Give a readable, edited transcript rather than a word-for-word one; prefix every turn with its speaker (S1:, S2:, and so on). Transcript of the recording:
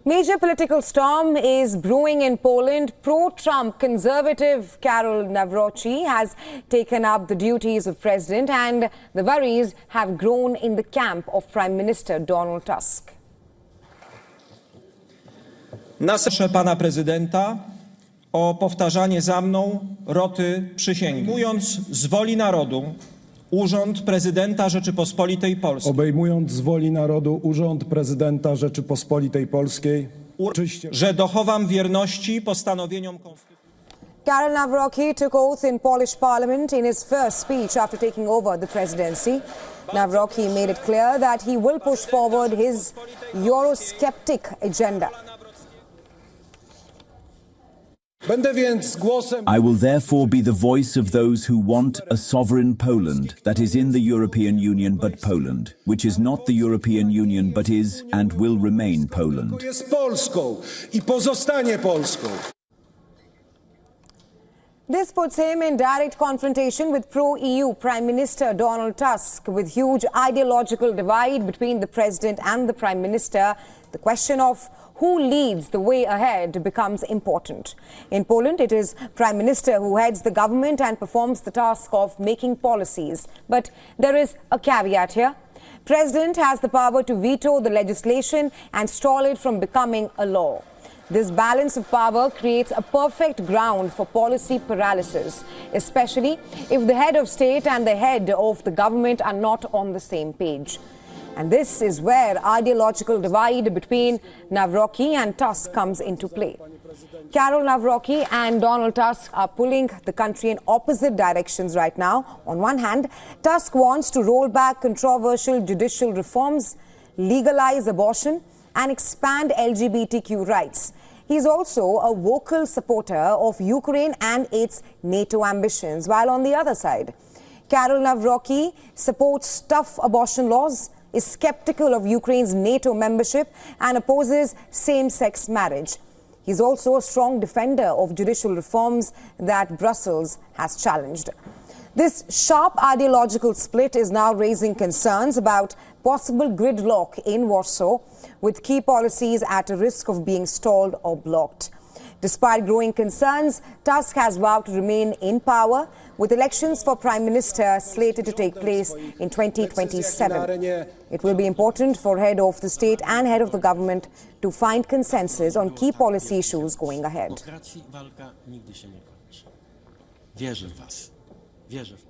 S1: Major political storm is brewing in Poland. Pro-Trump conservative Karol Nawrocki has taken up the duties of president, and the worries have grown in the camp of Prime Minister Donald Tusk.
S2: Proszę pana prezydenta o powtarzanie za mną roty przysięgi. Obejmując z woli narodu urząd prezydenta Rzeczypospolitej Polskiej.
S3: Obejmując z woli narodu urząd prezydenta Rzeczypospolitej Polskiej,
S2: że dochowam wierności postanowieniom konstytucji.
S1: Karol Nawrocki took oath in Polish parliament in his first speech after taking over the presidency. Nawrocki made it clear that he will push forward his Eurosceptic agenda.
S4: I will therefore be the voice of those who want a sovereign Poland that is in the European Union but Poland, which is not the European Union but is and will remain Poland.
S1: This puts him in direct confrontation with pro-EU Prime Minister Donald Tusk. With huge ideological divide between the President and the Prime Minister, the question of who leads the way ahead becomes important. In Poland, it is Prime Minister who heads the government and performs the task of making policies. But there is a caveat here. President has the power to veto the legislation and stall it from becoming a law. This balance of power creates a perfect ground for policy paralysis, especially if the head of state and the head of the government are not on the same page. And this is where ideological divide between Nawrocki and Tusk comes into play. Karol Nawrocki and Donald Tusk are pulling the country in opposite directions right now. On one hand, Tusk wants to roll back controversial judicial reforms, legalize abortion, and expand LGBTQ rights. He's also a vocal supporter of Ukraine and its NATO ambitions, while on the other side, Karol Nawrocki supports tough abortion laws, is skeptical of Ukraine's NATO membership, and opposes same-sex marriage. He's also a strong defender of judicial reforms that Brussels has challenged. This sharp ideological split is now raising concerns about possible gridlock in Warsaw, with key policies at a risk of being stalled or blocked. Despite growing concerns, Tusk has vowed to remain in power, with elections for Prime Minister slated to take place in 2027. It will be important for head of the state and head of the government to find consensus on key policy issues going ahead.
S5: Wierzę w was. Wierzę w